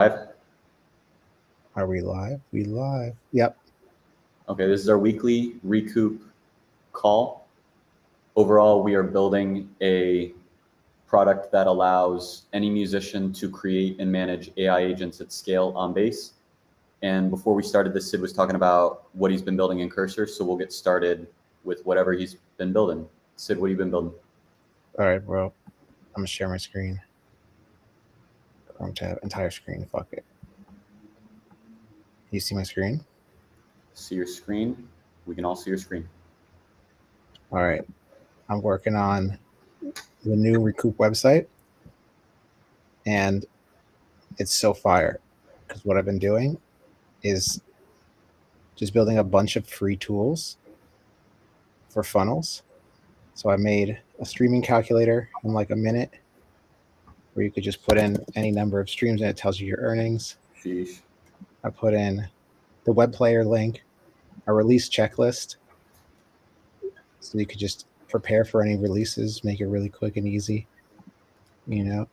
Live? Are we live? We live. Yep. Okay, this is our weekly Recoup Call. Overall, we are building a product that allows any musician to create and manage AI agents at scale on Base. And before we started this, Sid was talking about what he's been building in Cursor, so we'll get started with whatever he's been building. Sid, what have you been building? All right, bro. I'm gonna share my screen. Chrome tab, entire screen. Fuck it. You see my screen? See your screen? We can all see your screen. All right. I'm working on the new Recoup website, and it's so fire because what I've been doing is just building a bunch of free tools for funnels. So I made a streaming calculator in like a minute where you could just put in any number of streams and it tells you your earnings. Sheesh. I put in the web player link, a release checklist, so you could just prepare for any releases, make it really quick and easy. You know,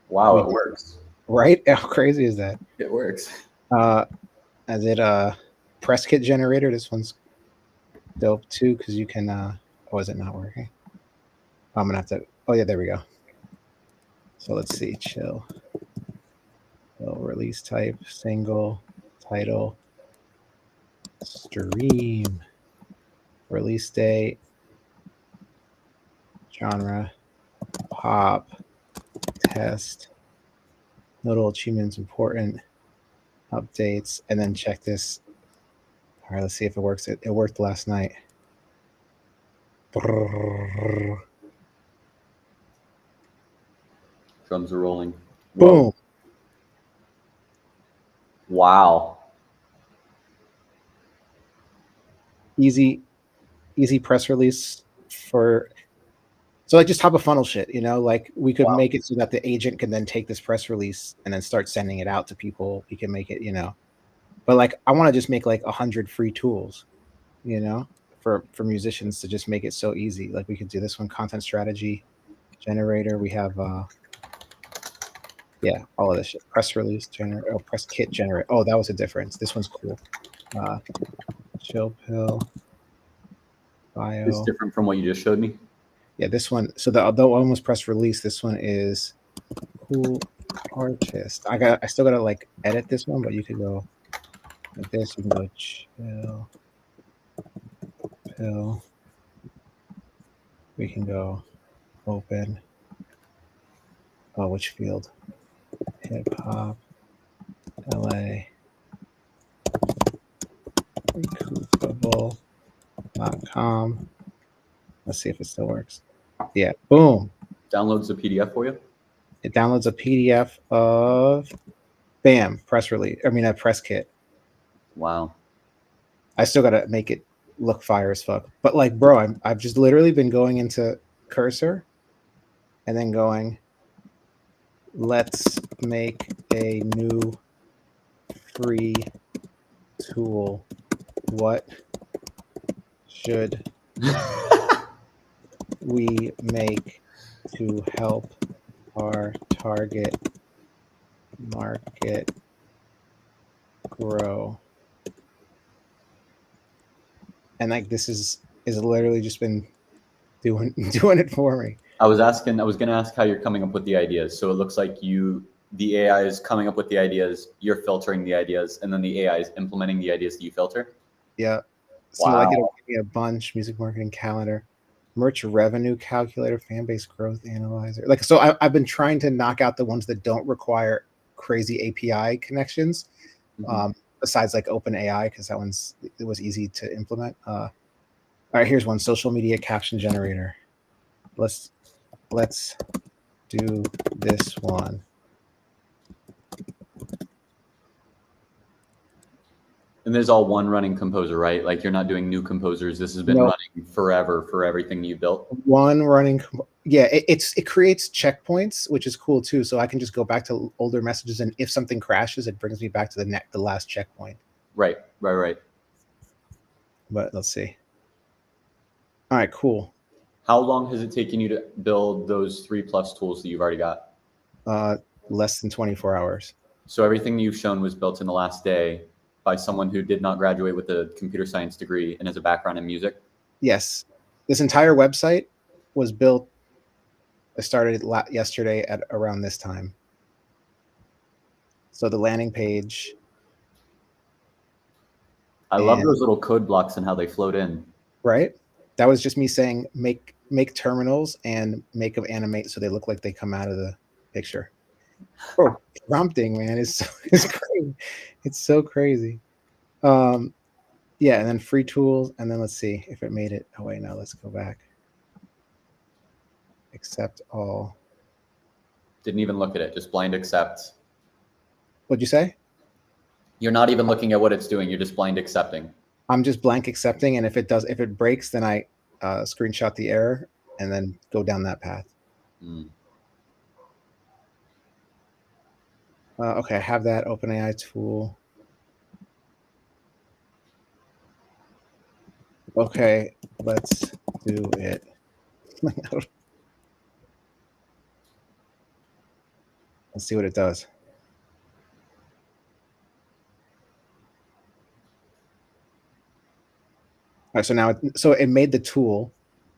Wow, it works. right? How crazy is that? It works. I did a press kit generator. This one's dope too because you can. Oh, is it not working? I'm gonna have to. Oh yeah, there we go. So let's see. Chill. Release type, single, title, stream, release date, genre, pop, test, notable achievements, important updates, and then check this. All right, let's see if it works. It worked last night. Drums are rolling. Boom. Whoa. Wow. Easy press release for. So like just top of funnel shit, like we could make it so that the agent can then take this press release and then start sending it out to people. We can make it, but like I want to just make like 100 free tools, for musicians to just make it so easy. Like we could do this one, content strategy generator. We have all of this shit. Press release generator, press kit generator. Oh, that was a difference. This one's cool. Chill pill bio. It's different from what you just showed me. Yeah, this one. So the one was press release. This one is cool artist. I still gotta like edit this one, but you could go like this. You can go chill pill. We can go open. Oh, which field? Hip hop. LA. Recoupable.com. Let's see if it still works. Yeah, boom. Downloads a PDF for you? It downloads a PDF of bam, press release. I mean a press kit. Wow. I still gotta make it look fire as fuck. But like, bro, I've just literally been going into Cursor and then going, let's make a new free tool. What should we make to help our target market grow? And like this is literally just been doing it for me. I was gonna ask how you're coming up with the ideas. So it looks like the AI is coming up with the ideas, you're filtering the ideas, and then the AI is implementing the ideas that you filter. Yeah. So like it'll give me a bunch, music marketing calendar, merch revenue calculator, fan base growth analyzer. Like, so I've been trying to knock out the ones that don't require crazy API connections. Besides like OpenAI, because it was easy to implement. All right, here's one: social media caption generator. Let's do this one. And there's all one running composer, right? Like you're not doing new composers. This has been running forever for everything you built. One running. Yeah, it creates checkpoints, which is cool too. So I can just go back to older messages, and if something crashes, it brings me back to the last checkpoint. Right. But let's see. All right, cool. How long has it taken you to build those 3+ tools that you've already got? Less than 24 hours. So everything you've shown was built in the last day by someone who did not graduate with a computer science degree and has a background in music? Yes. This entire website was built. I started yesterday at around this time. So the landing page. I love those little code blocks and how they float in. Right? That was just me saying make terminals and make them animate so they look like they come out of the picture. Oh, prompting, man, is crazy. It's so crazy. Yeah, and then free tools, and then let's see if it made it. Oh wait, no, let's go back. Accept all. Didn't even look at it, just blind accept. What'd you say? You're not even looking at what it's doing, you're just blind accepting. I'm just blank accepting, and if it breaks, then I screenshot the error and then go down that path. Okay, I have that OpenAI tool. Okay, let's do it. Let's see what it does. All right, so now it made the tool.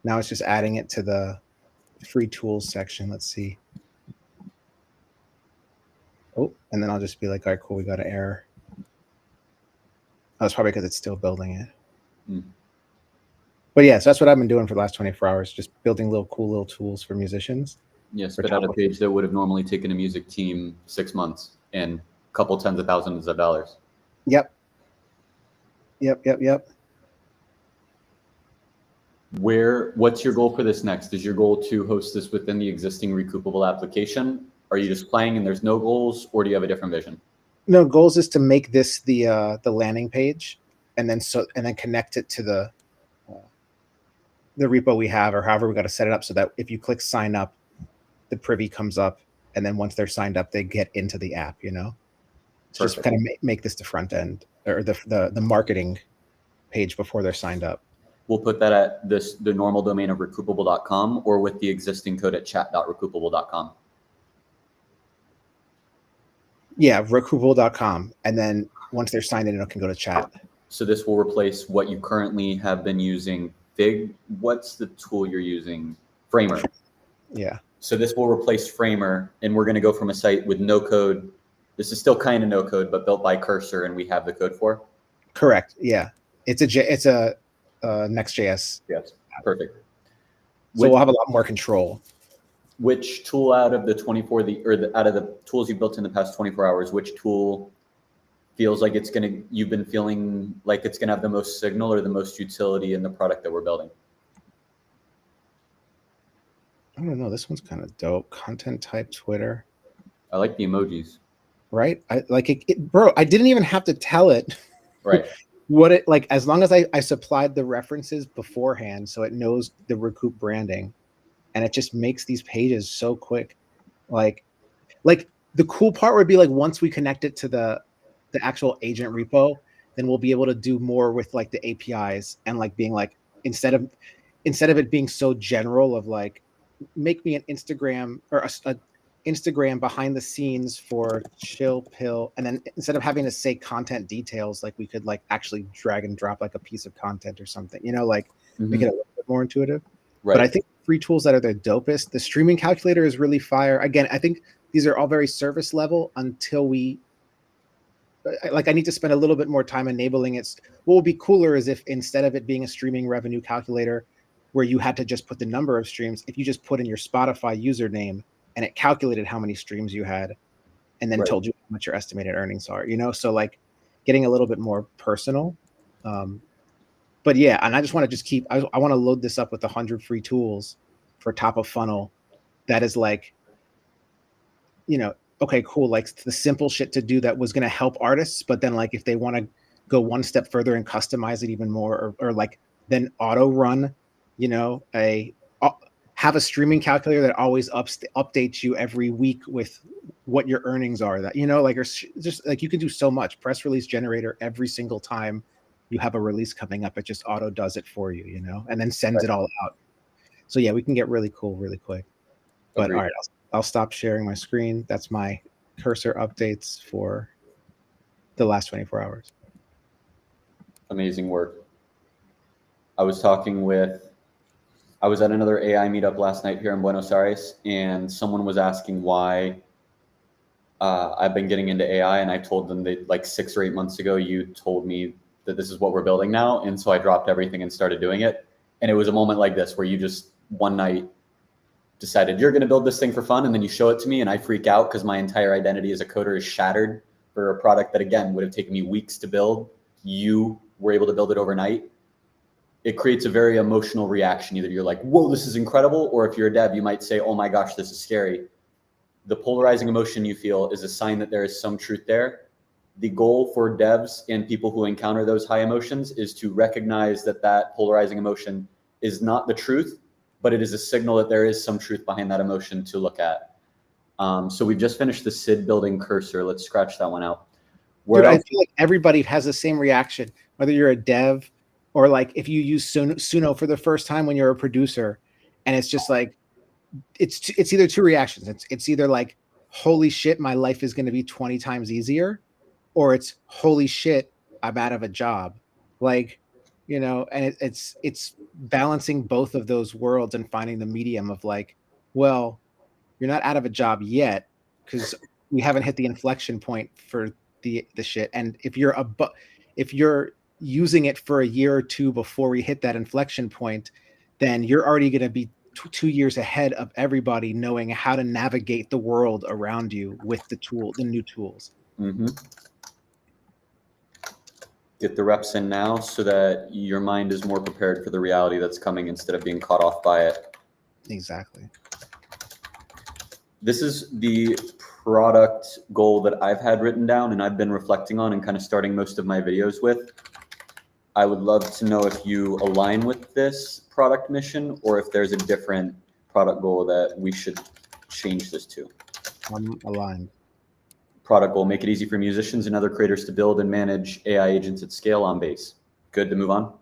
Now it's just adding it to the free tools section. Let's see. Oh, and then I'll just be like, all right, cool, we got an error. Oh, it's probably because it's still building it. But yeah, so that's what I've been doing for the last 24 hours, just building cool little tools for musicians. Yes, but at a page that would have normally taken a music team 6 months and a couple tens of thousands of dollars. Yep. What's your goal for this next? Is your goal to host this within the existing recoupable application? Are you just playing and there's no goals, or do you have a different vision? No, goals is to make this the landing page, and then connect it to the repo we have, or however we got to set it up so that if you click sign up, the privy comes up, and then once they're signed up, they get into the app. So just kind of make this the front end or the marketing page before they're signed up. We'll put that at the normal domain of recoupable.com or with the existing code at chat.recoupable.com. Yeah, recoupable.com, and then once they're signed in, it can go to chat. So this will replace what you currently have been using. What's the tool you're using? Framer. Yeah. So this will replace Framer, and we're going to go from a site with no code. This is still kind of no code, but built by Cursor, and we have the code for. Correct. Yeah, it's a Next.js. Yes, perfect. So we'll have a lot more control. Which tool out of the out of the tools you built in the past 24 hours, which tool feels like you've been feeling like it's gonna have the most signal or the most utility in the product that we're building? I don't know. This one's kind of dope. Content type Twitter. I like the emojis. Right? I like it, bro. I didn't even have to tell it. Right. What it like, as long as I supplied the references beforehand, so it knows the Recoup branding, and it just makes these pages so quick. Like the cool part would be like once we connect it to the actual agent repo, then we'll be able to do more with like the APIs and like being like instead of it being so general of like make me an Instagram or a Instagram behind the scenes for chill pill, and then instead of having to say content details, like we could like actually drag and drop like a piece of content or something, like make it a little bit more intuitive. Right. But I think free tools that are the dopest, the streaming calculator is really fire. Again, I think these are all very service level until I need to spend a little bit more time enabling it. What would be cooler is if instead of it being a streaming revenue calculator where you had to just put the number of streams, if you just put in your Spotify username and it calculated how many streams you had and then told you how much your estimated earnings are, so like getting a little bit more personal. But yeah, and I just want to I want to load this up with 100 free tools for top of funnel. That is like, okay, cool. Like the simple shit to do that was going to help artists. But then like, if they want to go one step further and customize it even more, or like then auto run, have a streaming calculator that always updates you every week with what your earnings are, that, like, or just like you can do so much. Press release generator, every single time you have a release coming up, it just auto does it for you, and then sends it all out. So yeah, we can get really cool really quick. But all right, I'll stop sharing my screen. That's my cursor updates for the last 24 hours. Amazing work. I was at another AI meetup last night here in Buenos Aires, and someone was asking why I've been getting into AI, and I told them that like 6 or 8 months ago, you told me that this is what we're building now. And so I dropped everything and started doing it. And it was a moment like this where you just one night decided you're going to build this thing for fun, and then you show it to me and I freak out because my entire identity as a coder is shattered for a product that, again, would have taken me weeks to build. You were able to build it overnight. It creates a very emotional reaction. Either you're like, whoa, this is incredible, or if you're a dev, you might say, oh my gosh, this is scary. The polarizing emotion you feel is a sign that there is some truth there. The goal for devs and people who encounter those high emotions is to recognize that that polarizing emotion is not the truth, but it is a signal that there is some truth behind that emotion to look at. So we've just finished the SID building cursor. Let's scratch that one out. Dude, I feel like everybody has the same reaction, whether you're a dev or like if you use Suno for the first time when you're a producer, and it's just like, it's either two reactions. It's either like, holy shit, my life is going to be 20 times easier, or it's holy shit, I'm out of a job. Like, you know, and it's balancing both of those worlds and finding the medium of like, well, you're not out of a job yet because we haven't hit the inflection point for the shit. And if you're using it for a year or two before we hit that inflection point, then you're already going to be 2 years ahead of everybody, knowing how to navigate the world around you with the new tools. Mm-hmm. Get the reps in now so that your mind is more prepared for the reality that's coming instead of being caught off by it. Exactly. This is the product goal that I've had written down and I've been reflecting on and kind of starting most of my videos with. I would love to know if you align with this product mission or if there's a different product goal that we should change this to. I'm aligned. Product goal, make it easy for musicians and other creators to build and manage AI agents at scale on Base. Good to move on?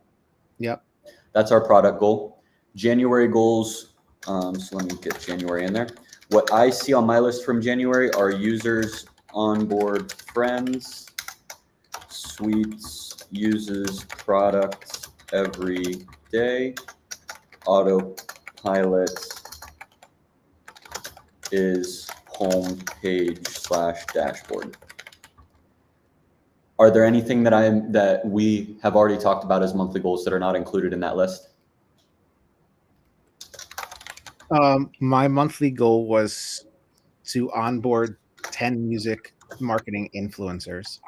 Yep. That's our product goal. January goals, so let me get January in there. What I see on my list from January are users, onboard friends, suites, uses products every day, autopilot is home page / dashboard. Are there anything that we have already talked about as monthly goals that are not included in that list? My monthly goal was to onboard 10 music marketing influencers.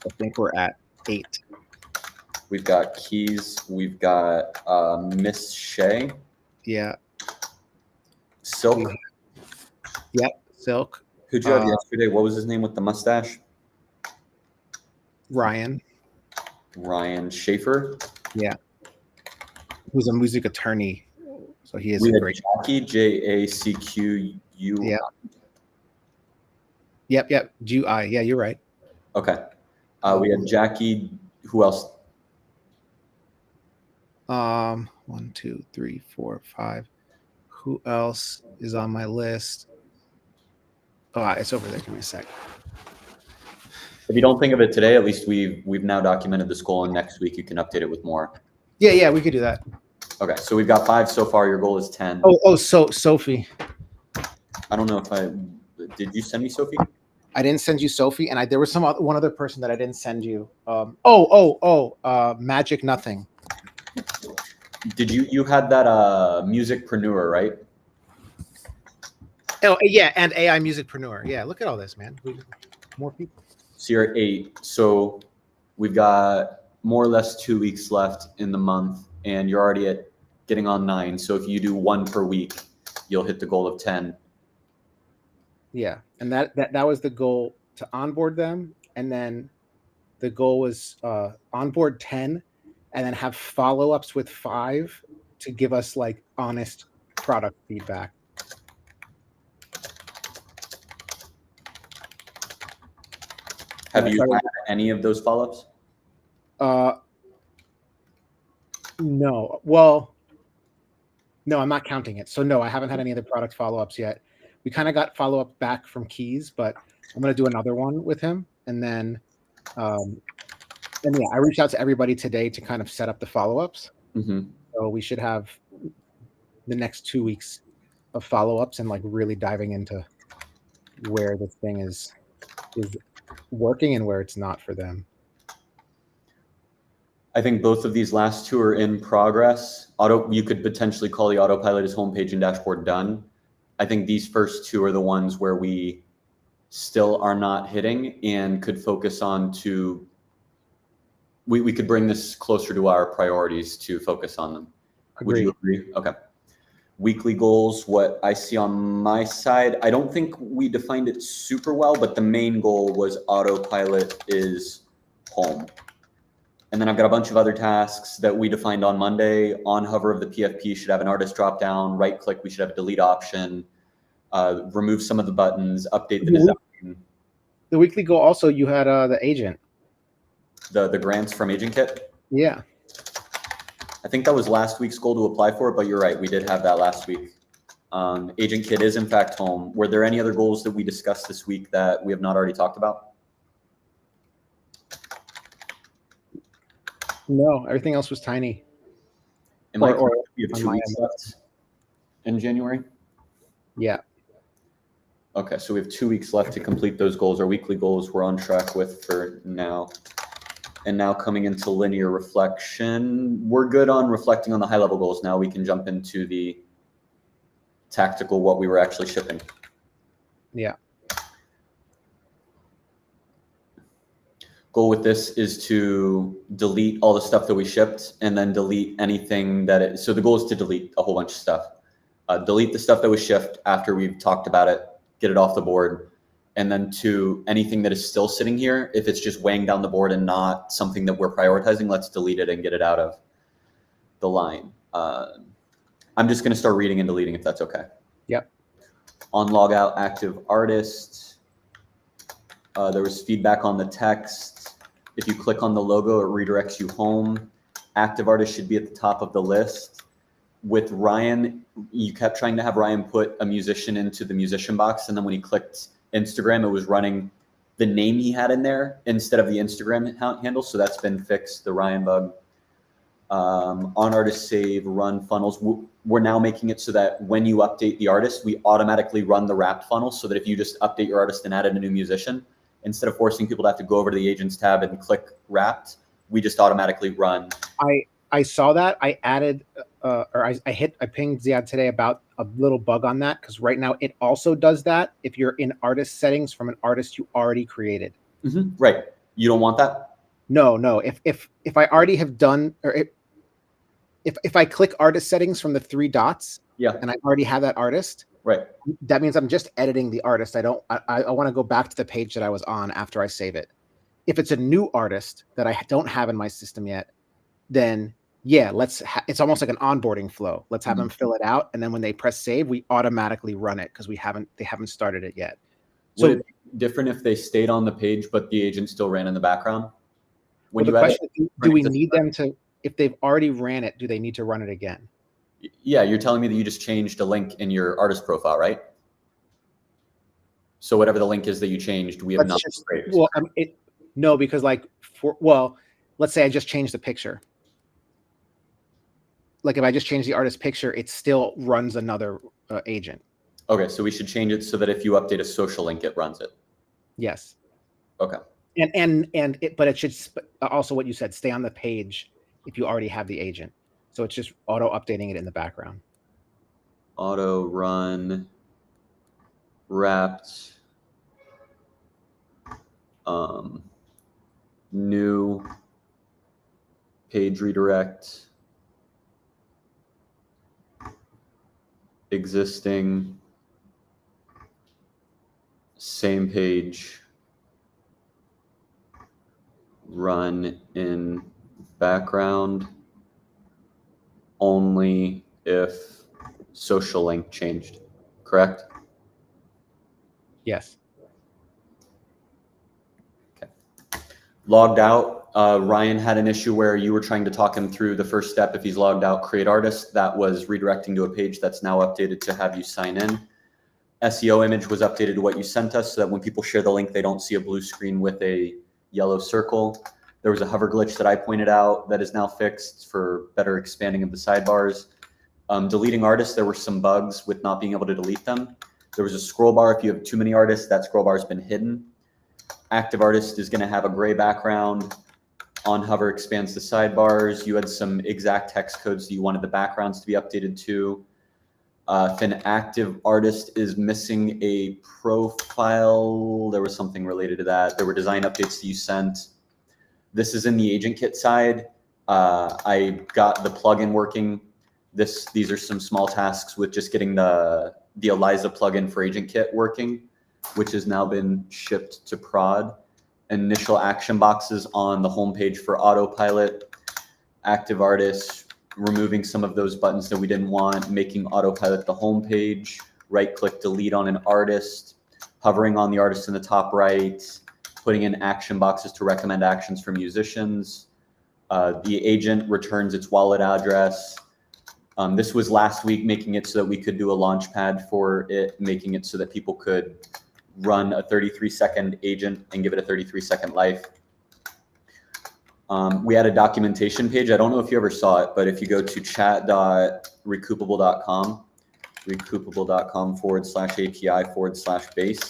I think we're at 8. We've got Keys. We've got Miss Shay. Yeah. Silk. Yep. Silk. Who'd you have yesterday? What was his name with the mustache? Ryan Schaefer. Yeah. Who's a music attorney. So he is great. Jackie, JACQU. Yeah. Yep. GUI. Yeah, you're right. Okay. We had Jackie. Who else? 1, 2, 3, 4, 5. Who else is on my list? Oh, it's over there. Give me a sec. If you don't think of it today, at least we've now documented this goal, and next week you can update it with more. Yeah, we could do that. Okay, so we've got 5 so far. Your goal is 10. So Sophie. I don't know if did you send me Sophie? I didn't send you Sophie, and there was one other person that I didn't send you. Magic Nothing. Did you had that musicpreneur, right? Oh yeah, and AI musicpreneur. Yeah, look at all this, man. More people. So you're at 8. So we've got more or less 2 weeks left in the month, and you're already at getting on 9. So if you do 1 per week, you'll hit the goal of 10. Yeah, and that was the goal, to onboard them, and then the goal was onboard 10, and then have follow-ups with 5 to give us like honest product feedback. Have you had any of those follow-ups? No. Well, no, I'm not counting it. So no, I haven't had any of the product follow-ups yet. we kind of got follow-up back from Keys, but I'm going to do another one with him. And then, and yeah, I reached out to everybody today to kind of set up the follow-ups. Mm-hmm. So we should have the next 2 weeks of follow-ups and like really diving into where the thing is working and where it's not for them. I think both of these last two are in progress. You could potentially call the autopilot as homepage and dashboard done. I think these first two are the ones where we still are not hitting and could focus on we could bring this closer to our priorities to focus on them. Agreed. Would you agree? Okay. Weekly goals, what I see on my side, I don't think we defined it super well, but the main goal was autopilot is home. And then I've got a bunch of other tasks that we defined on Monday. On hover of the PFP should have an artist drop down, right click, we should have a delete option, remove some of the buttons, update the design. The weekly goal also, you had the agent. The grants from Agent Kit? Yeah. I think that was last week's goal to apply for it, but you're right, we did have that last week. Agent Kit is in fact home. Were there any other goals that we discussed this week that we have not already talked about? No, everything else was tiny. We have 2 weeks left in January? Yeah. Okay, so we have 2 weeks left to complete those goals. Our weekly goals we're on track with for now. And now coming into linear reflection, we're good on reflecting on the high level goals. Now we can jump into the tactical, what we were actually shipping. Yeah. Goal with this is to delete all the stuff that we shipped and then delete anything so the goal is to delete a whole bunch of stuff. Delete the stuff that was shipped after we've talked about it, get it off the board. And then to anything that is still sitting here, if it's just weighing down the board and not something that we're prioritizing, let's delete it and get it out of the line. I'm just going to start reading and deleting if that's okay. Yep. On logout active artist, there was feedback on the text. If you click on the logo, it redirects you home. Active artist should be at the top of the list. With Ryan, you kept trying to have Ryan put a musician into the musician box, and then when he clicked Instagram, it was running the name he had in there instead of the Instagram handle. So that's been fixed, the Ryan bug. On artist save, run funnels. We're now making it so that when you update the artist, we automatically run the wrapped funnel so that if you just update your artist and add in a new musician, instead of forcing people to have to go over to the agents tab and click wrapped, we just automatically run. I saw that. I added, I pinged Ziad today about a little bug on that because right now it also does that if you're in artist settings from an artist you already created. Mm-hmm. Right. You don't want that? No. If I already have done, or if I click artist settings from the 3 dots, yeah, and I already have that artist, right, that means I'm just editing the artist. I want to go back to the page that I was on after I save it. If it's a new artist that I don't have in my system yet, then yeah, it's almost like an onboarding flow. Let's have them fill it out, and then when they press save, we automatically run it because they haven't started it yet. So would it be different if they stayed on the page but the agent still ran in the background? When the question is, do we need them to, if they've already ran it, do they need to run it again? Yeah, you're telling me that you just changed a link in your artist profile, right? So whatever the link is that you changed, we have not. Well, no, because let's say I just changed the picture. Like if I just change the artist picture, it still runs another agent. Okay, so we should change it so that if you update a social link, it runs it. Yes. Okay. But it should also what you said, stay on the page if you already have the agent. So it's just auto updating it in the background. Auto run wrapped new page redirect existing same page run in background only if social link changed, correct? Yes. Okay. Logged out. Ryan had an issue where you were trying to talk him through the first step. If he's logged out, create artist. That was redirecting to a page that's now updated to have you sign in. SEO image was updated to what you sent us so that when people share the link, they don't see a blue screen with a yellow circle. There was a hover glitch that I pointed out that is now fixed for better expanding of the sidebars. Deleting artists, there were some bugs with not being able to delete them. There was a scroll bar. If you have too many artists, that scroll bar has been hidden. Active artist is going to have a gray background. On hover expands the sidebars. You had some exact text codes that you wanted the backgrounds to be updated to. If an active artist is missing a profile, there was something related to that. There were design updates that you sent. This is in the agent kit side. I got the plugin working. These are some small tasks with just getting the Eliza plugin for agent kit working, which has now been shipped to prod. Initial action boxes on the homepage for autopilot, active artists, removing some of those buttons that we didn't want, making autopilot the homepage, right click delete on an artist, hovering on the artist in the top right, putting in action boxes to recommend actions for musicians. The agent returns its wallet address. This was last week, making it so that we could do a launchpad for it, making it so that people could run a 33-second agent and give it a 33-second life. We had a documentation page. I don't know if you ever saw it, but if you go to chat.recoupable.com, recoupable.com/API/base,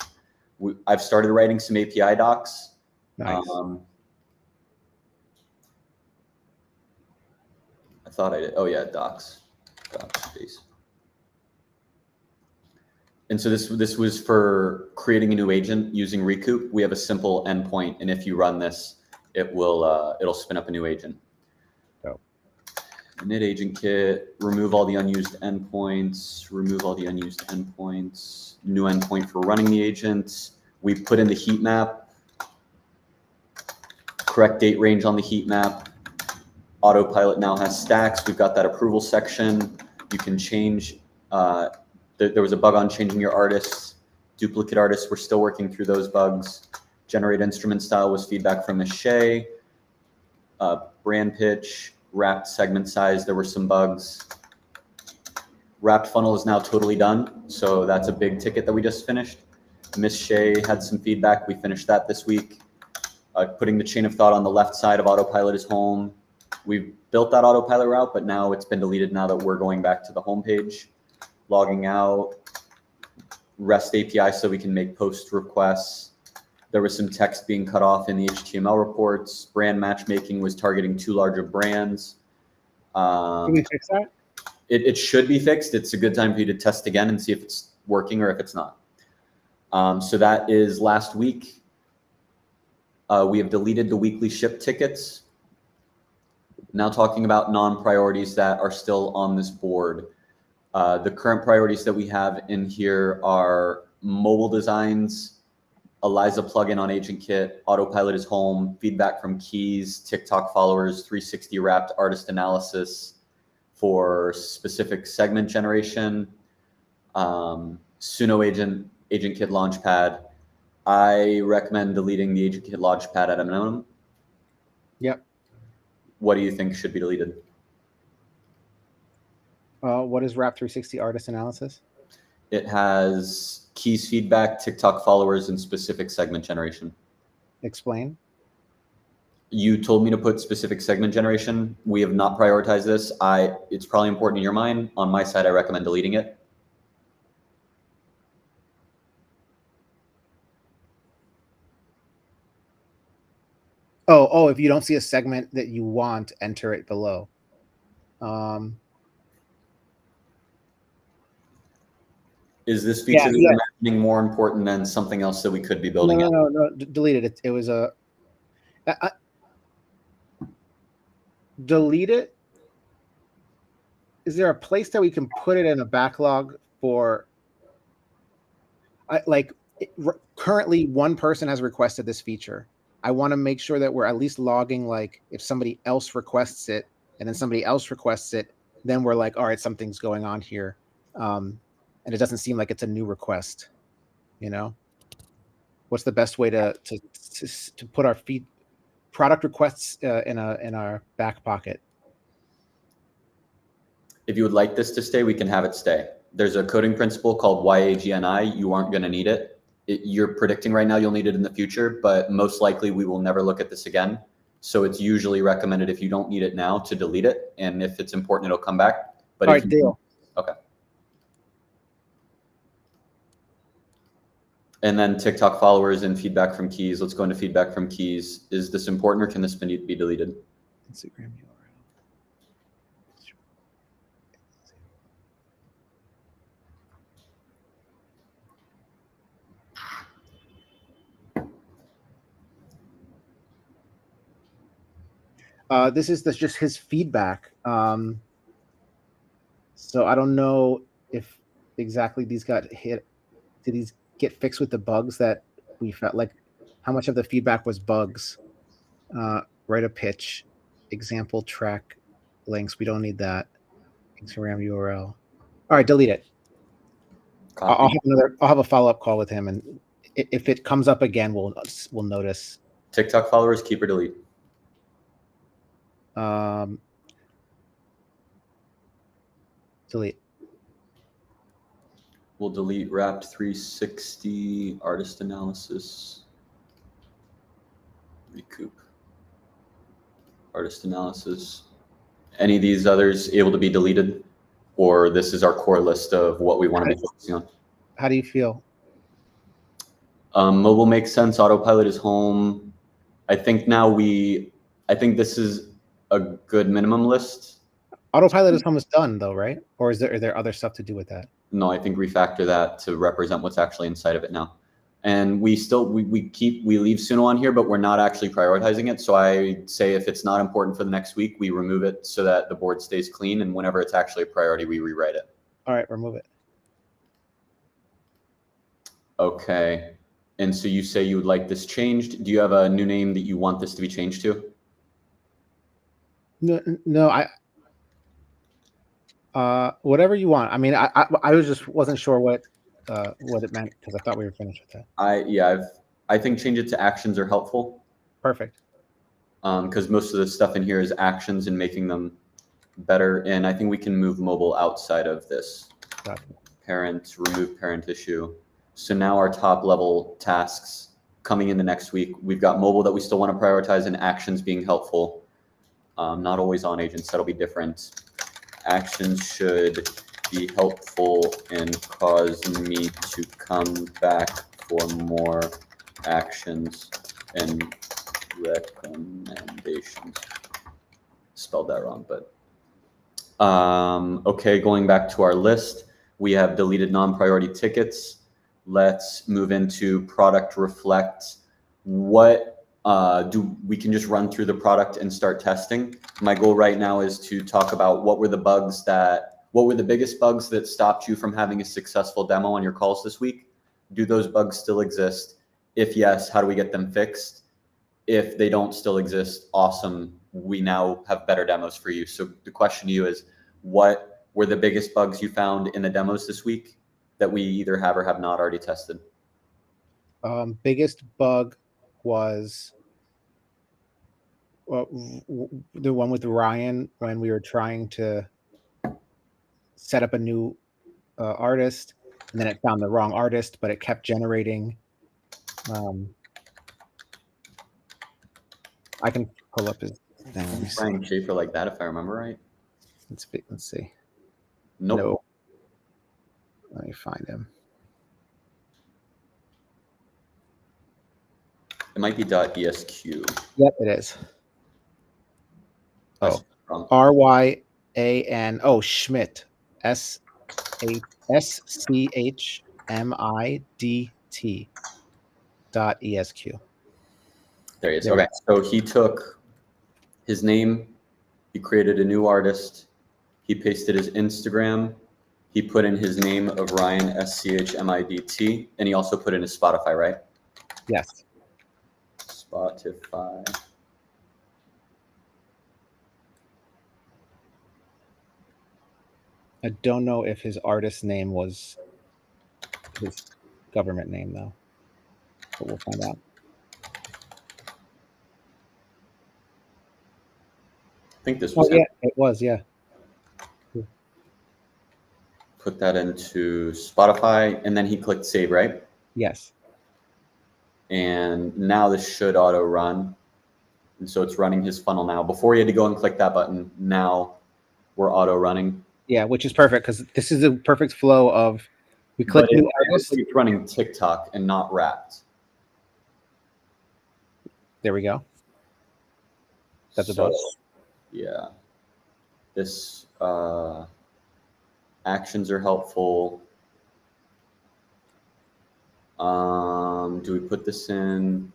I've started writing some API docs. Nice. I thought I did. Oh yeah, docs base. And so this was for creating a new agent using Recoup. We have a simple endpoint, and if you run this, it'll spin up a new agent. Oh. Init agent kit, remove all the unused endpoints, new endpoint for running the agent. We put in the heat map, correct date range on the heat map. Autopilot now has stacks. We've got that approval section. You can change, there was a bug on changing your artists, duplicate artists. We're still working through those bugs. Generate instrument style was feedback from Ms. Shea. Brand pitch, wrapped segment size, there were some bugs. Wrapped funnel is now totally done. So that's a big ticket that we just finished. Ms. Shea had some feedback. We finished that this week. Putting the chain of thought on the left side of autopilot is home. We've built that autopilot route, but now it's been deleted now that we're going back to the home page. Logging out, REST API so we can make post requests. There was some text being cut off in the HTML reports. Brand matchmaking was targeting too large of brands. Can we fix that? It should be fixed. It's a good time for you to test again and see if it's working or if it's not. So that is last week. We have deleted the weekly ship tickets. Now talking about non-priorities that are still on this board. The current priorities that we have in here are mobile designs, Eliza plugin on Agent Kit, Autopilot is home, feedback from keys, TikTok followers, 360 wrapped artist analysis for specific segment generation, Suno Agent Kit Launchpad. I recommend deleting the Agent Kit Launchpad at a minimum. Yep. What do you think should be deleted? What is Wrap 360 artist analysis? It has keys feedback, TikTok followers, and specific segment generation. Explain. You told me to put specific segment generation. We have not prioritized this. It's probably important in your mind. On my side, I recommend deleting it. Oh, if you don't see a segment that you want, enter it below. Is this feature that you're imagining more important than something else that we could be building? No, delete it. It was a delete it. Is there a place that we can put it in a backlog for? Currently, one person has requested this feature. I want to make sure that we're at least logging, like, if somebody else requests it and then somebody else requests it, then we're like, all right, something's going on here. And it doesn't seem like it's a new request, you know? What's the best way to put our product requests in our back pocket? If you would like this to stay, we can have it stay. there's a coding principle called YAGNI. You aren't going to need it. You're predicting right now you'll need it in the future, but most likely we will never look at this again. So it's usually recommended if you don't need it now to delete it. And if it's important, it'll come back. But All if right, you, deal. okay. And then TikTok followers and feedback from keys. Let's go into feedback from keys. Is this important or can this be deleted? Instagram URL. This is just his feedback. So I don't know if exactly these got hit. Did these get fixed with the bugs that we felt like? How much of the feedback was bugs? Write a pitch, example track links. We don't need that. Instagram URL. All right, delete it. I'll have a follow-up call with him, and if it comes up again, we'll notice. TikTok followers, keep or delete? Delete. We'll delete Wrapped 360, artist analysis, Recoup, artist analysis. Any of these others able to be deleted? Or this is our core list of what we want to be focusing on? How do you feel? Mobile makes sense. Autopilot is home. I think this is a good minimum list. Autopilot is almost done though, right? Or is there other stuff to do with that? No, I think refactor that to represent what's actually inside of it now. And we leave Suno on here, but we're not actually prioritizing it. So I say if it's not important for the next week, we remove it so that the board stays clean. And whenever it's actually a priority, we rewrite it. All right, remove it. Okay. And so you say you would like this changed. Do you have a new name that you want this to be changed to? No, whatever you want. I mean, I wasn't sure what it meant because I thought we were finished with that. I think change it to actions are helpful. Perfect. Because most of the stuff in here is actions and making them better. And I think we can move mobile outside of this. Gotcha. Parent, remove parent issue. So now our top level tasks coming into next week, we've got mobile that we still want to prioritize and actions being helpful. Not always on agents, that'll be different. Actions should be helpful and cause me to come back for more actions and recommendations. Spelled that wrong, but okay, going back to our list, we have deleted non-priority tickets. Let's move into product reflect. What we can just run through the product and start testing. My goal right now is to talk about what were the biggest bugs that stopped you from having a successful demo on your calls this week? Do those bugs still exist? If yes, how do we get them fixed? If they don't still exist, awesome. We now have better demos for you. So the question to you is, what were the biggest bugs you found in the demos this week that we either have or have not already tested? Biggest bug was the one with Ryan when we were trying to set up a new artist, and then it found the wrong artist, but it kept generating. I can pull up his thing. Ryan Schaefer like that, if I remember right. Let's see. Nope. No. Let me find him. It might be .esq. Yep, it is. Oh, RYAN. Oh, Schmidt. SCHMIDT .esq. There he is. Okay, so he took his name, he created a new artist, he pasted his Instagram, he put in his name of Ryan, SCHMIDT, and he also put in his Spotify, right? Yes. Spotify. I don't know if his artist name was his government name, though. But we'll find out. I think this was him. Yeah, it was, yeah. put that into Spotify, and then he clicked save, right? Yes. And now this should auto run. And so it's running his funnel now. Before he had to go and click that button, now we're auto running. Yeah, which is perfect because this is a perfect flow of we click But new it artist. looks like it's running TikTok and not Wrapped. There we go. That's So, what does. yeah. This actions are helpful. Do we put this in?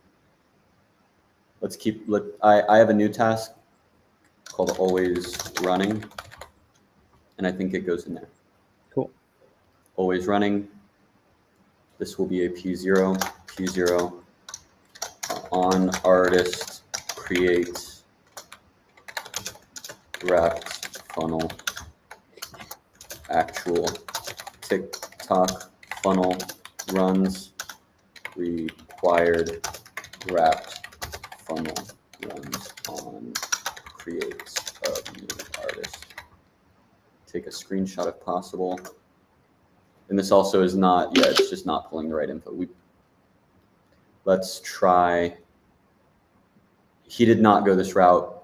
Let's keep. I have a new task called always running, and I think it goes in there. Cool. Always running. This will be a P0 on artist create wrapped funnel actual TikTok funnel runs required wrapped funnel runs on create of new artist. Take a screenshot if possible. And this also is not, yeah, it's just not pulling the right info. Let's try. He did not go this route.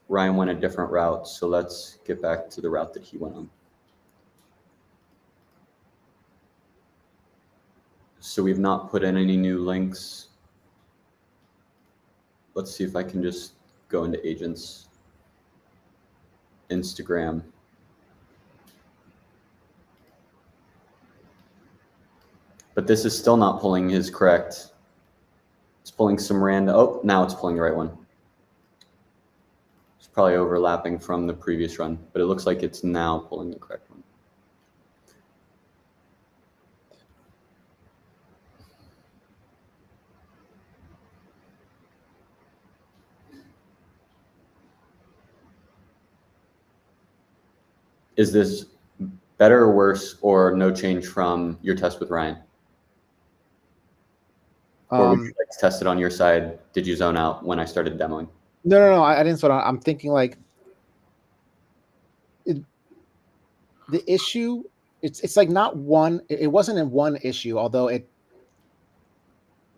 Ryan went a different route. So let's get back to the route that he went on. So we've not put in any new links. Let's see if I can just go into agents, Instagram. But this is still not pulling his correct. It's pulling some random, oh, now it's pulling the right one. It's probably overlapping from the previous run, but it looks like it's now pulling the correct one. Is this better or worse or no change from your test with Ryan? Or would you like to test it on your side? Did you zone out when I started demoing? No, I didn't zone out. I'm thinking like the issue. It's like not one. It wasn't in one issue, although it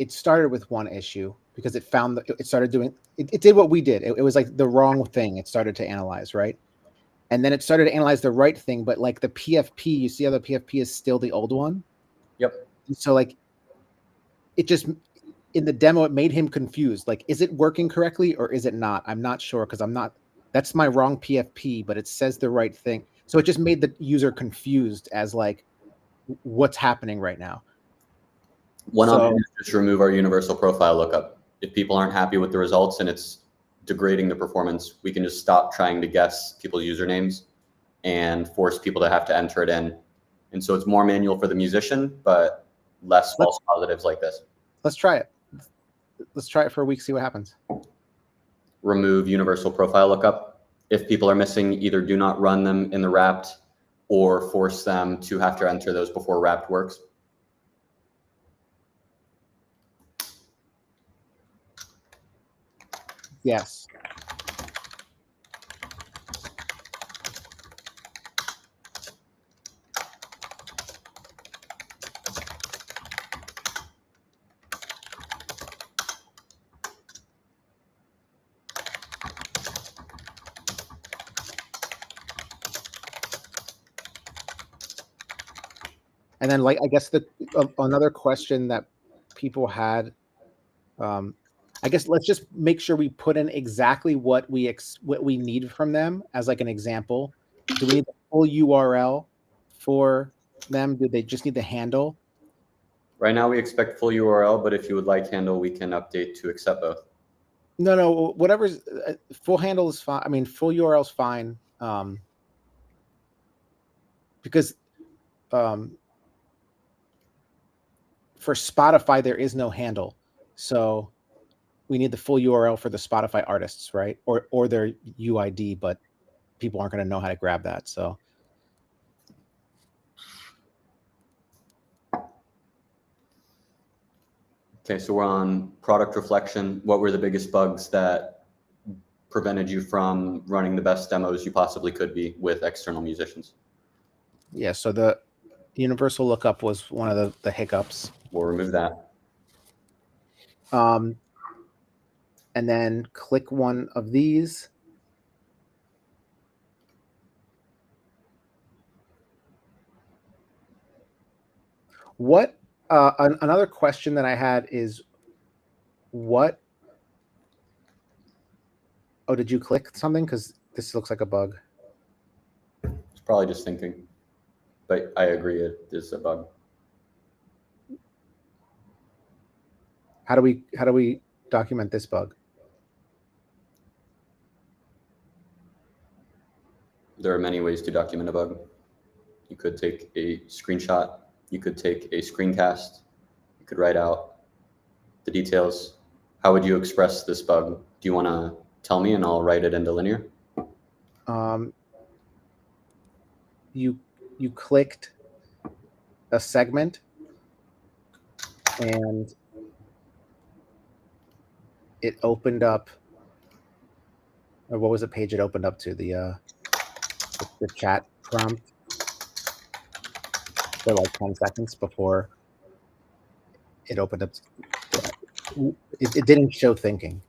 started with one issue because it found that it started doing. It did what we did. It was like the wrong thing. It started to analyze, right? And then it started to analyze the right thing, but like the PFP, you see how the PFP is still the old one? Yep. So like it just in the demo, it made him confused. Like, is it working correctly or is it not? I'm not sure because that's my wrong PFP, but it says the right thing. So it just made the user confused as like what's happening right now. One option is just remove our universal profile lookup. If people aren't happy with the results and it's degrading the performance, we can just stop trying to guess people's usernames and force people to have to enter it in. And so it's more manual for the musician, but less false positives like this. Let's try it. Let's try it for a week, see what happens. Remove universal profile lookup. If people are missing, either do not run them in the wrapped or force them to have to enter those before wrapped works. Yes. And then, like, I guess another question that people had, I guess let's just make sure we put in exactly what we need from them as like an example. Do we need the full URL for them? Do they just need the handle? Right now we expect full URL, but if you would like handle, we can update to accept both. No, whatever's full handle is fine. I mean, full URL is fine. Because for Spotify, there is no handle. So we need the full URL for the Spotify artists, right? Or their UID, but people aren't going to know how to grab that. So okay, so we're on product reflection. What were the biggest bugs that prevented you from running the best demos you possibly could be with external musicians? Yeah, so the universal lookup was one of the hiccups. We'll remove that. And then click one of these. What another question that I had is what? Oh, did you click something? Because this looks like a bug. It's probably just thinking, but I agree it is a bug. How do we document this bug? There are many ways to document a bug. You could take a screenshot. You could take a screencast. You could write out the details. How would you express this bug? Do you want to tell me and I'll write it into linear? You clicked a segment and it opened up, or what was the page it opened up to? The chat prompt for like 10 seconds before it opened up. It didn't show thinking.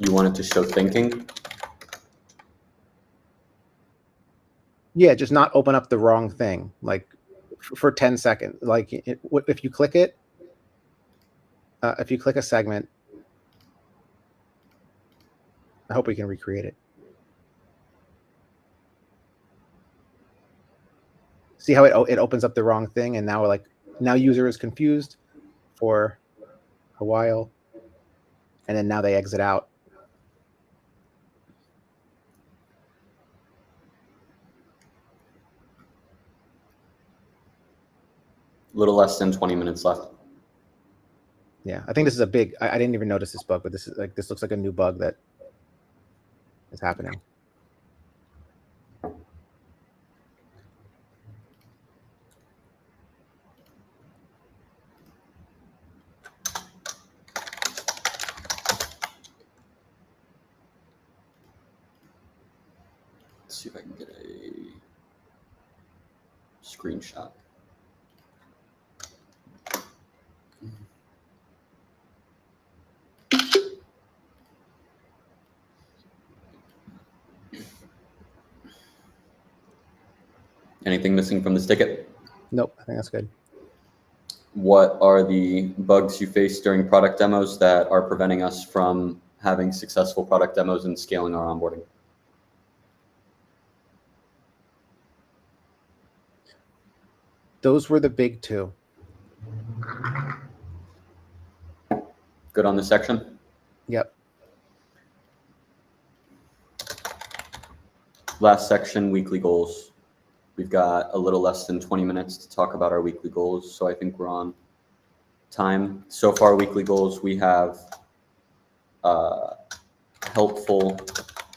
You want it to show thinking? Yeah, just not open up the wrong thing, like for 10 seconds. Like if you click it, if you click a segment, I hope we can recreate it. See how it opens up the wrong thing, and now user is confused for a while, and then now they exit out. A little less than 20 minutes left. Yeah, I think this is a big. I didn't even notice this bug, but this looks like a new bug that is happening. Let's see if I can get a screenshot. Anything missing from this ticket? Nope, I think that's good. What are the bugs you face during product demos that are preventing us from having successful product demos and scaling our onboarding? Those were the big two. Good on this section? Yep. Last section, weekly goals. We've got a little less than 20 minutes to talk about our weekly goals, so I think we're on time. So far, weekly goals, we have helpful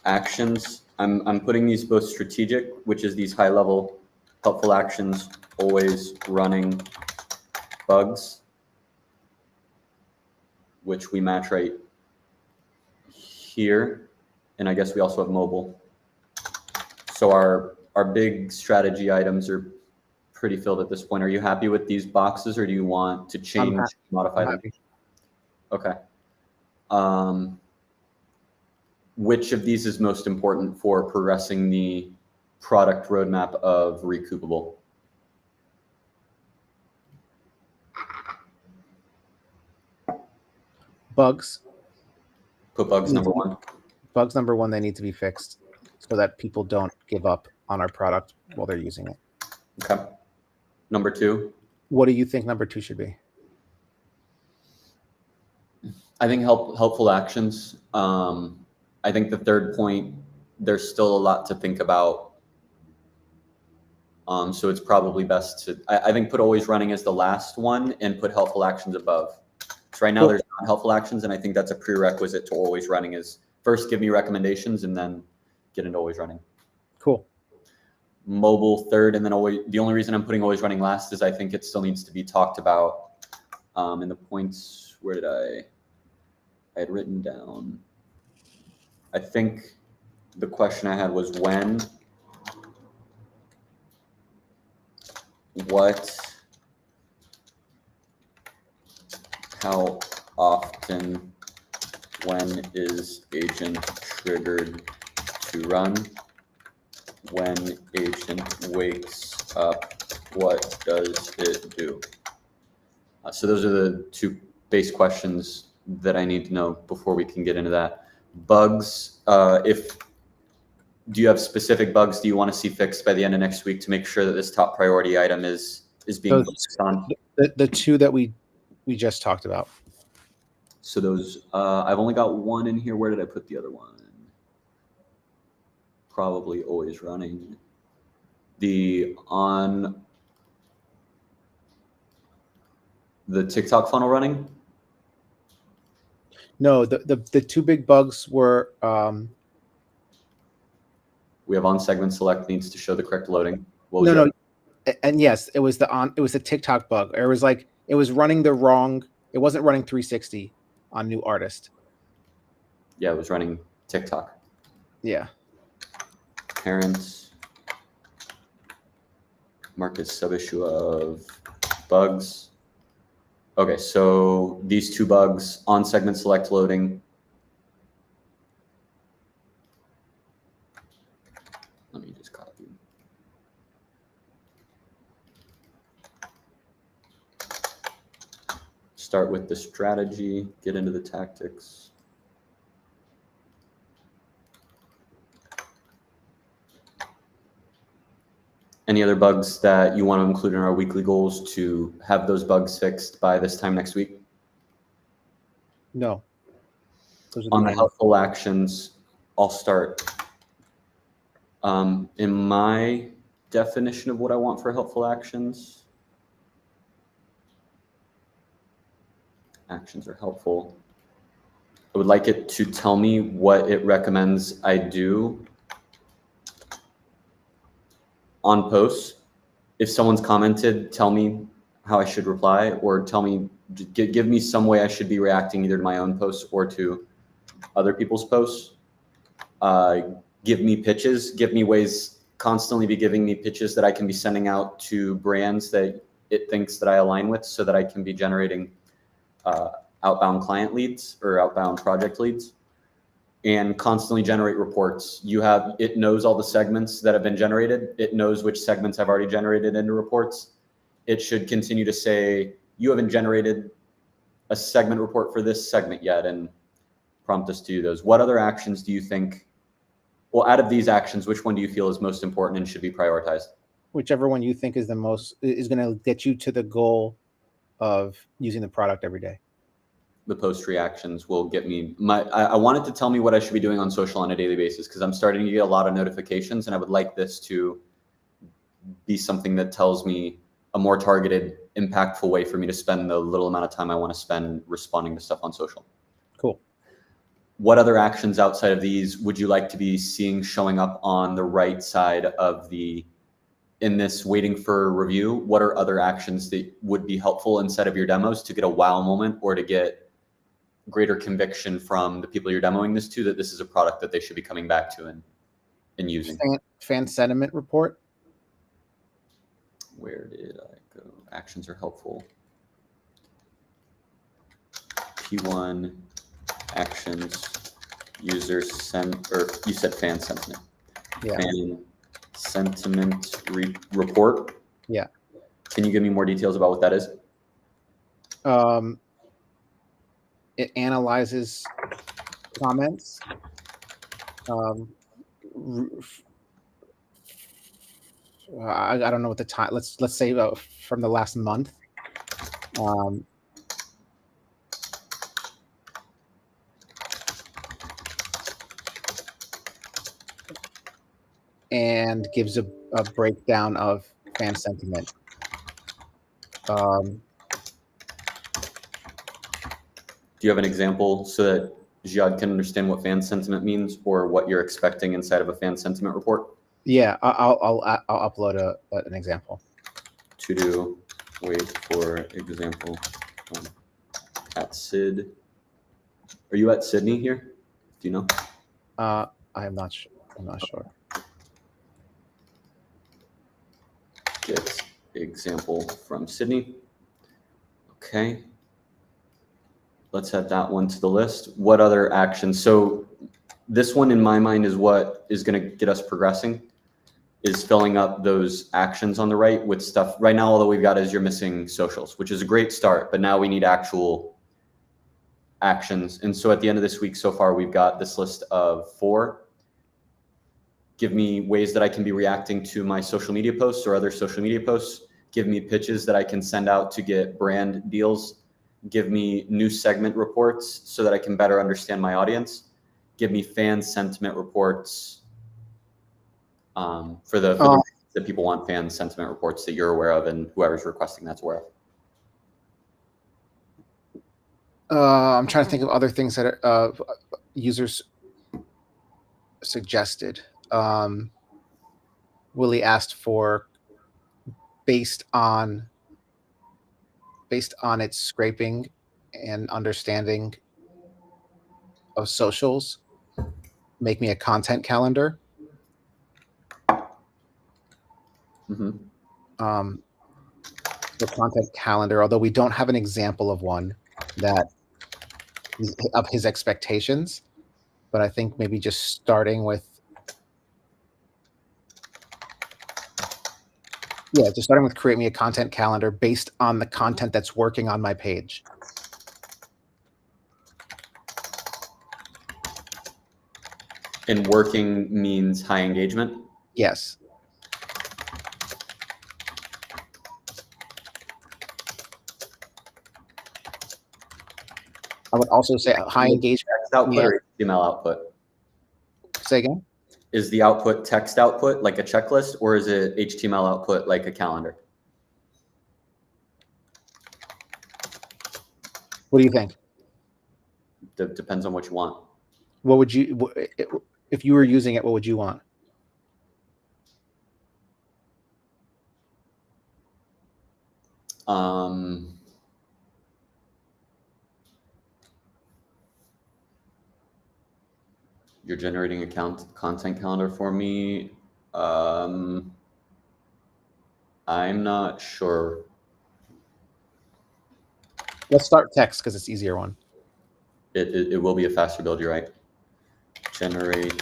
actions. I'm putting these both strategic, which is these high-level helpful actions, always running bugs, which we match right here. And I guess we also have mobile. So our big strategy items are pretty filled at this point. Are you happy with these boxes, or do you want to change, modify them? Okay. Which of these is most important for progressing the product roadmap of Recoupable? Bugs. Put bugs number one. Bugs number one, they need to be fixed so that people don't give up on our product while they're using it. Okay. Number two. What do you think number two should be? I think helpful actions. I think the third point, there's still a lot to think about. So it's probably best to, I think put always running as the last one and put helpful actions above. So right now there's not helpful actions, and I think that's a prerequisite to always running is first give me recommendations and then get into always running. Cool. mobile third, and then always, the only reason I'm putting always running last is I think it still needs to be talked about in the points. Where did I had written down? I think the question I had was when, what, how often, when is agent triggered to run, when agent wakes up, what does it do? So those are the two base questions that I need to know before we can get into that. Bugs, do you have specific bugs do you want to see fixed by the end of next week to make sure that this top priority item is being focused on? The two that we just talked about. So those, I've only got one in here. Where did I put the other one? Probably always running. On the TikTok funnel running? No, the two big bugs were We have on segment select needs to show the correct loading. no, and yes, it was the TikTok bug. It was running the wrong. It wasn't running 360 on new artist. Yeah, it was running TikTok. Yeah. Parents. Marcus sub-issue of bugs. Okay, so these two bugs on segment select loading. Let me just copy. Start with the strategy, get into the tactics. Any other bugs that you want to include in our weekly goals to have those bugs fixed by this time next week? No. On the helpful actions, I'll start. In my definition of what I want for helpful actions, actions are helpful. I would like it to tell me what it recommends I do on posts. If someone's commented, tell me how I should reply, or tell me, give me some way I should be reacting either to my own posts or to other people's posts. Give me pitches, give me ways, constantly be giving me pitches that I can be sending out to brands that it thinks that I align with, so that I can be generating outbound client leads or outbound project leads, and constantly generate reports. It knows all the segments that have been generated. It knows which segments I've already generated into reports. It should continue to say, you haven't generated a segment report for this segment yet, and prompt us to do those. What other actions do you think, well, out of these actions, which one do you feel is most important and should be prioritized? Whichever one you think is the most, is going to get you to the goal of using the product every day. The post reactions will get me I want it to tell me what I should be doing on social on a daily basis, because I'm starting to get a lot of notifications, and I would like this to be something that tells me a more targeted, impactful way for me to spend the little amount of time I want to spend responding to stuff on social. Cool. What other actions outside of these would you like to be seeing showing up on the right side of in this waiting for review? What are other actions that would be helpful inside of your demos to get a wow moment, or to get greater conviction from the people you're demoing this to that this is a product that they should be coming back to and using? Fan sentiment report. Where did I go? Actions are helpful. P1 actions, users sent, or you said fan sentiment. Yeah. Fan sentiment report. Yeah. Can you give me more details about what that is? It analyzes comments. I don't know what the time. Let's say from the last month. And gives a breakdown of fan sentiment. Do you have an example so that Jihad can understand what fan sentiment means, or what you're expecting inside of a fan sentiment report? Yeah, I'll upload an example. To do, wait for example at Sid. Are you at Sydney here? Do you know? I'm not sure. Get example from Sydney. Okay. Let's add that one to the list. What other actions? So this one in my mind is what is going to get us progressing, is filling up those actions on the right with stuff. Right now, all that we've got is you're missing socials, which is a great start, but now we need actual actions. And so at the end of this week so far, we've got this list of 4. Give me ways that I can be reacting to my social media posts or other social media posts. Give me pitches that I can send out to get brand deals. Give me new segment reports so that I can better understand my audience. Give me fan sentiment reports for the that people want fan sentiment reports that you're aware of and whoever's requesting that's aware of. I'm trying to think of other things that users suggested. Willie asked for based on its scraping and understanding of socials, make me a content calendar. Mm-hmm. The content calendar, although we don't have an example of one that of his expectations, but I think maybe just starting with create me a content calendar based on the content that's working on my page. And working means high engagement? Yes. I would also say high engagement. Text output or HTML output? Say again? Is the output text output like a checklist, or is it HTML output like a calendar? What do you think? Depends on what you want. What would you, if you were using it, what would you want? You're generating a content calendar for me. I'm not sure. Let's start text because it's easier one. It will be a faster build, you're right. Generate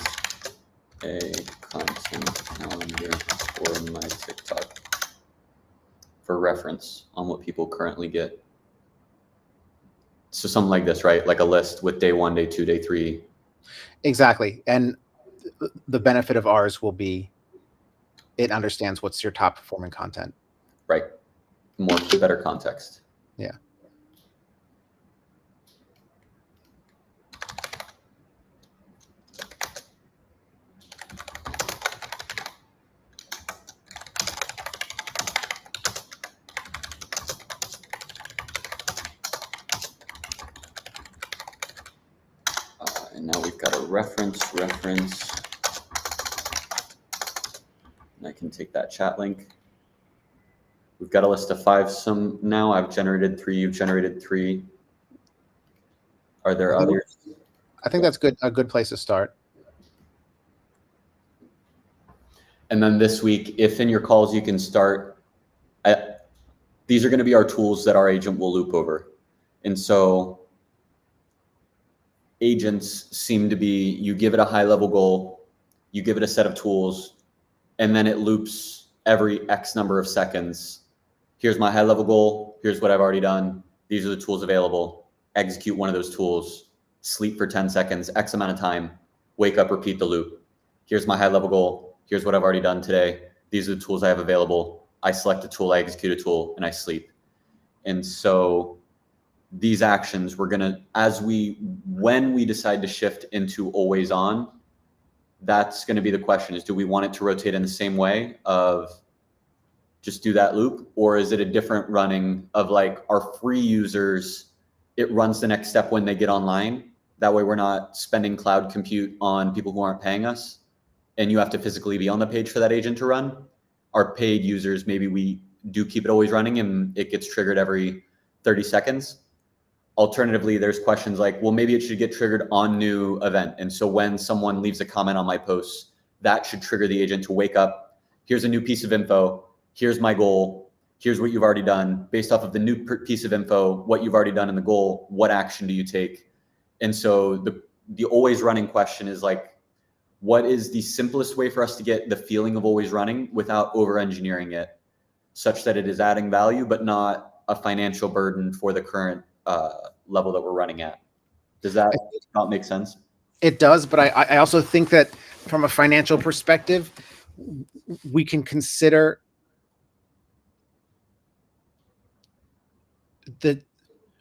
a content calendar for my TikTok for reference on what people currently get. So something like this, right? Like a list with day 1, day 2, day 3. Exactly. And the benefit of ours will be it understands what's your top performing content. Right. Better context. Yeah. And now we've got a reference. And I can take that chat link. We've got a list of 5 now. I've generated 3. You've generated 3. Are there others? I think that's good. A good place to start. And then this week, if in your calls you can start, these are going to be our tools that our agent will loop over. And so agents seem to be, you give it a high level goal, you give it a set of tools, and then it loops every X number of seconds. Here's my high level goal. Here's what I've already done. These are the tools available. Execute one of those tools, sleep for 10 seconds, X amount of time, wake up, repeat the loop. Here's my high level goal. Here's what I've already done today. These are the tools I have available. I select a tool, I execute a tool, and I sleep. And so these actions, we're gonna, when we decide to shift into always on, that's gonna be the question is, do we want it to rotate in the same way of just do that loop? Or is it a different running of like our free users, it runs the next step when they get online. That way we're not spending cloud compute on people who aren't paying us. and you have to physically be on the page for that agent to run. Our paid users, maybe we do keep it always running and it gets triggered every 30 seconds. Alternatively, there's questions like, well, maybe it should get triggered on new event. And so when someone leaves a comment on my posts, that should trigger the agent to wake up. Here's a new piece of info. Here's my goal. Here's what you've already done. Based off of the new piece of info, what you've already done in the goal, what action do you take? And so the always running question is like, what is the simplest way for us to get the feeling of always running without over engineering it such that it is adding value, but not a financial burden for the current level that we're running at? Does that not make sense? It does, but I also think that from a financial perspective, we can consider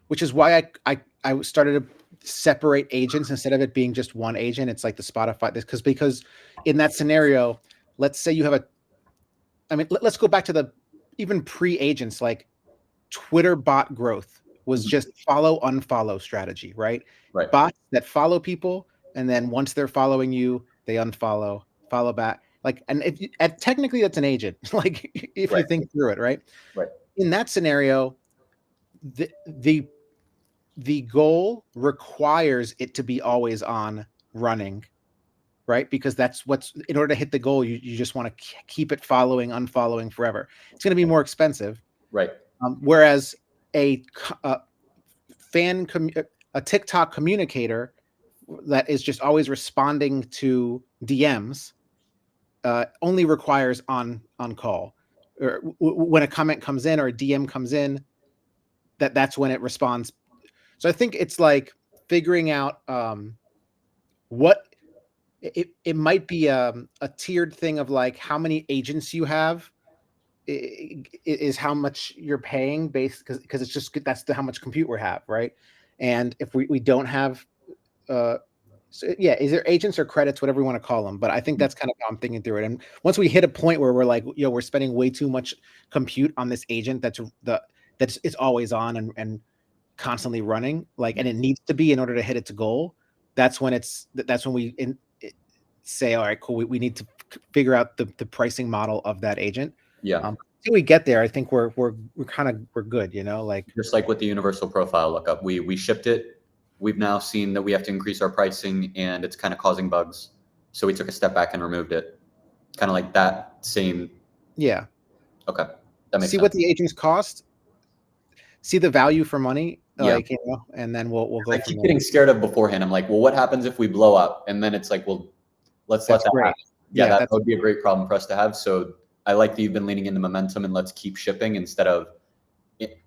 which is why I started to separate agents instead of it being just one agent. It's like the Spotify, because in that scenario, let's say you have let's go back to the even pre-agents, like Twitter bot growth was just follow, unfollow strategy, right? Right. Bots that follow people, and then once they're following you, they unfollow, follow back. Like, and technically that's an agent, like if you think through it, right? Right. In that scenario, the goal requires it to be always on running, right? Because that's what's, in order to hit the goal, you just want to keep it following, unfollowing forever. It's going to be more expensive. Right. Whereas a TikTok communicator that is just always responding to DMs only requires on call, or when a comment comes in or a DM comes in, that's when it responds. So I think it's like figuring out what it might be a tiered thing of like how many agents you have is how much you're paying based, because it's just that's how much compute we have, right? And if we don't have so yeah, is there agents or credits, whatever you want to call them? But I think that's kind of how I'm thinking through it. And once we hit a point where we're like, we're spending way too much compute on this agent that's it's always on and constantly running, like, and it needs to be in order to hit its goal. That's when we say, all right, cool, we need to figure out the pricing model of that agent. Yeah. Until we get there, I think we're good, like just like with the universal profile lookup, we shipped it. We've now seen that we have to increase our pricing and it's kind of causing bugs. So we took a step back and removed it. Kind of like that same. Yeah. Okay. That makes sense. What the agents cost, see the value for money, like, and then we'll go. I keep getting scared of beforehand. I'm like, well, what happens if we blow up? And then it's like, well, let's let that happen. Yeah, that would be a great problem for us to have. So I like that you've been leaning into momentum and let's keep shipping instead of,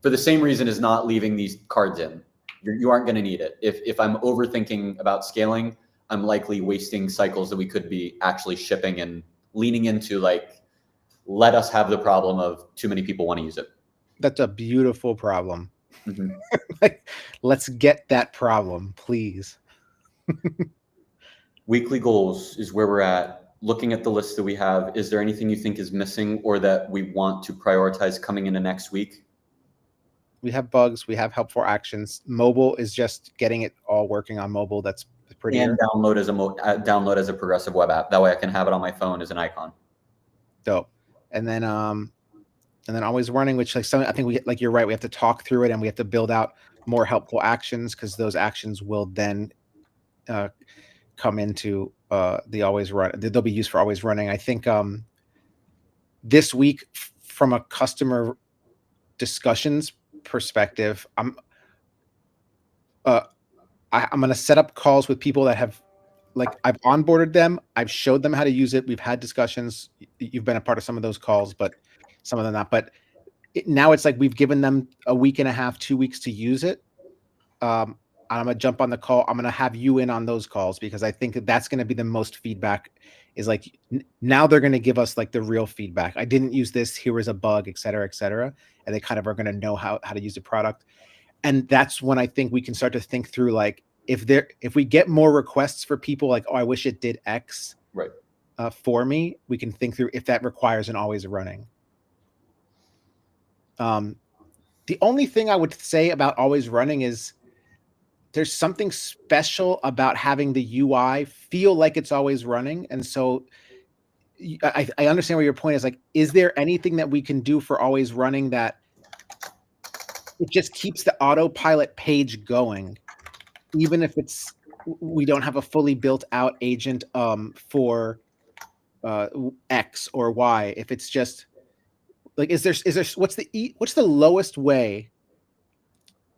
for the same reason as not leaving these cards in. You aren't going to need it. If I'm overthinking about scaling, I'm likely wasting cycles that we could be actually shipping and leaning into, like, let us have the problem of too many people want to use it. That's a beautiful problem. Mm-hmm. Like, let's get that problem, please. Weekly goals is where we're at. Looking at the list that we have, is there anything you think is missing or that we want to prioritize coming into next week? We have bugs. We have helpful actions. Mobile is just getting it all working on mobile. That's pretty. And download as a progressive web app. That way I can have it on my phone as an icon. Dope. And then always running, which I think you're right. We have to talk through it and we have to build out more helpful actions, because those actions will then come into the always run. They'll be used for always running. I think this week, from a customer discussions perspective, I'm going to set up calls with people that have, like, I've onboarded them, I've showed them how to use it, we've had discussions. You've been a part of some of those calls, but some of them not. But now it's like we've given them a week and a half, 2 weeks to use it. I'm going to jump on the call. I'm going to have you in on those calls, because I think that's going to be the most feedback, is like, now they're going to give us like the real feedback. I didn't use this. Here was a bug, et cetera, et cetera. And they kind of are going to know how to use the product. And that's when I think we can start to think through, like, if we get more requests for people like, oh, I wish it did X right for me, we can think through if that requires an always running. The only thing I would say about always running is there's something special about having the UI feel like it's always running. And so I understand where your point is. Like, is there anything that we can do for always running that it just keeps the autopilot page going, even if we don't have a fully built out agent for X or Y? If it's just like, is there what's the lowest way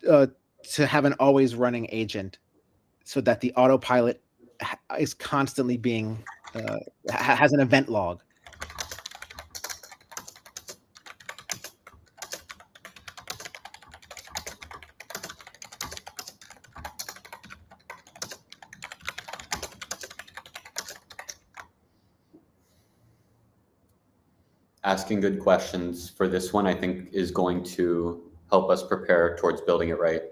to have an always running agent so that the autopilot is constantly being has an event log? Asking good questions for this one, I think, is going to help us prepare towards building it right.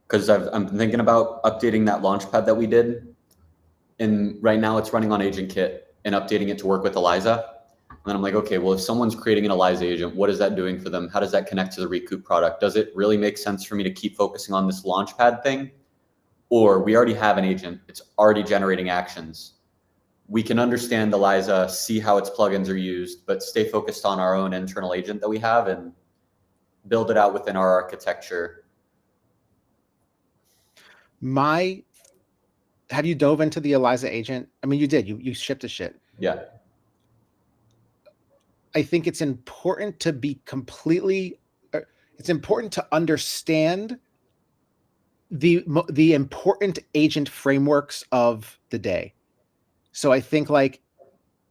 Because I'm thinking about updating that launchpad that we did. And right now it's running on Agent Kit and updating it to work with Eliza. And then I'm like, okay, well, if someone's creating an Eliza agent, what is that doing for them? How does that connect to the Recoup product? Does it really make sense for me to keep focusing on this launchpad thing? Or we already have an agent, it's already generating actions. We can understand Eliza, see how its plugins are used, but stay focused on our own internal agent that we have and build it out within our architecture. Have you dove into the Eliza agent? I mean, you did. You shipped the shit. Yeah. I think it's important to be it's important to understand the important agent frameworks of the day. So I think, like,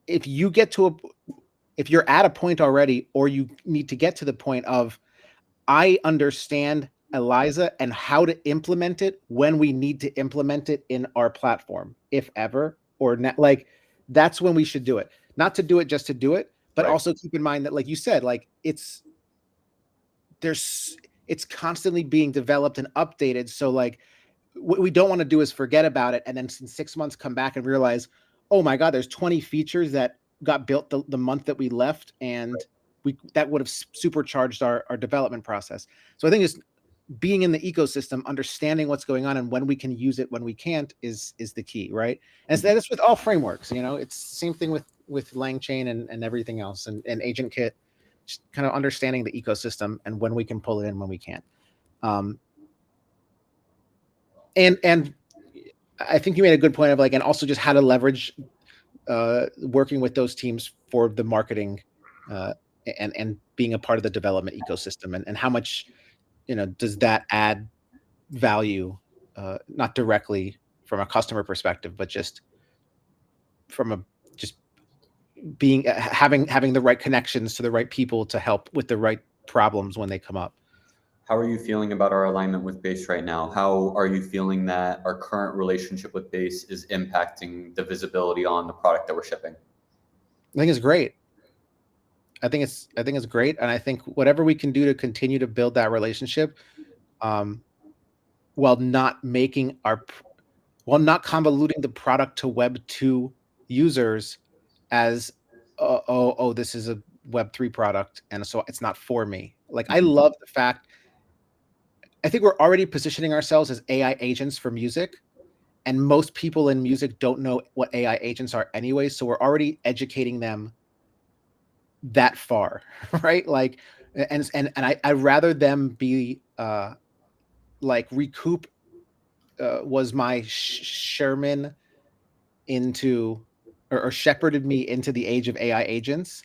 if you're at a point already, or you need to get to the point of, I understand Eliza and how to implement it when we need to implement it in our platform, if ever, or not, like, that's when we should do it. Not to do it just to do it, but Right. also keep in mind that, like you said, like, it's constantly being developed and updated. So, like, what we don't want to do is forget about it, and then in 6 months come back and realize, oh my God, there's 20 features that got built the month that we left, and that would have supercharged our development process. So I think just being in the ecosystem, understanding what's going on and when we can use it, when we can't, is the key, right? And so that's with all frameworks. It's the same thing with LangChain and everything else, and Agent Kit, just kind of understanding the ecosystem and when we can pull it in, when we can't. And I think you made a good point of, like, and also just how to leverage working with those teams for the marketing and being a part of the development ecosystem, and how much does that add value, not directly from a customer perspective, but just from just having the right connections to the right people to help with the right problems when they come up. How are you feeling about our alignment with Base right now? How are you feeling that our current relationship with Base is impacting the visibility on the product that we're shipping? I think it's great. I think it's great, and I think whatever we can do to continue to build that relationship, while not convoluting the product to Web 2 users as this is a Web 3 product, and so it's not for me. Like, I love the fact. I think we're already positioning ourselves as AI agents for music, and most people in music don't know what AI agents are anyway. So we're already educating them that far, right? Like, and I'd rather them be like Recoup was my Sherman into, or shepherded me into the age of AI agents,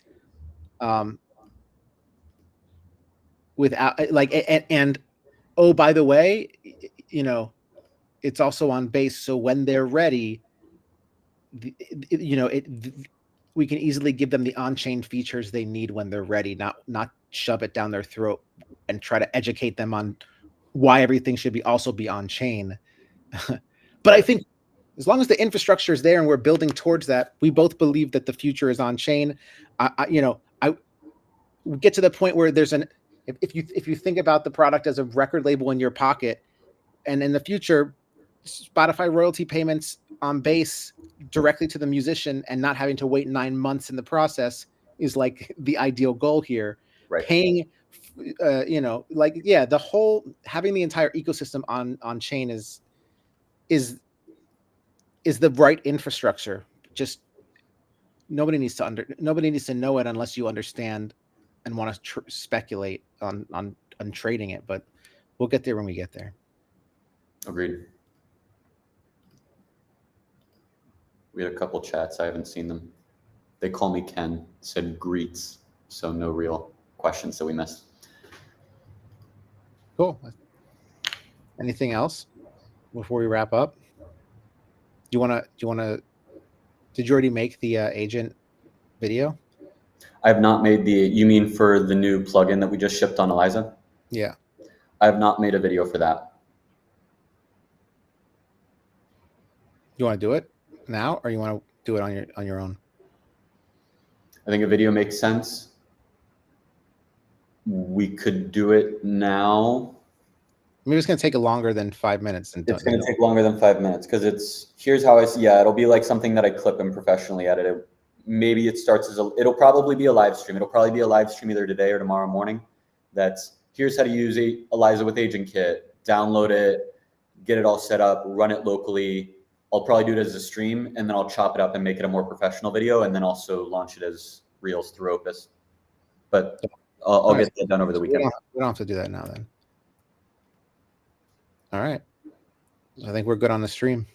without, like, and oh, by the way, it's also on Base, so when they're ready, we can easily give them the on-chain features they need when they're ready, not shove it down their throat and try to educate them on why everything should also be on chain. But I think as long as the infrastructure is there and we're building towards that, we both believe that the future is on chain. We get to the point where if you think about the product as a record label in your pocket, and in the future, Spotify royalty payments on Base directly to the musician and not having to wait 9 months in the process is like the ideal goal here. Right. Paying, the whole, having the entire ecosystem on chain is the right infrastructure. Just nobody needs to know it unless you understand and want to speculate on trading it. But we'll get there when we get there. Agreed. We had a couple chats. I haven't seen them. They call me Ken. Said greets. So no real questions that we missed. Cool. Anything else before we wrap up? Did you already make the agent video? I have not made you mean for the new plugin that we just shipped on Eliza? Yeah. I have not made a video for that. You want to do it now, or you want to do it on your own? I think a video makes sense. We could do it now. Maybe it's going to take longer than 5 minutes. It's going to take longer than 5 minutes because here's how I see. Yeah, it'll be like something that I clip and professionally edit it. Maybe it starts it'll probably be a live stream. It'll probably be a live stream either today or tomorrow morning. Here's how to use Eliza with Agent Kit. Download it, get it all set up, run it locally. I'll probably do it as a stream, and then I'll chop it up and make it a more professional video, and then also launch it as Reels through Opus. But I'll get that done over the weekend. We don't have to do that now then. All right. I think we're good on the stream.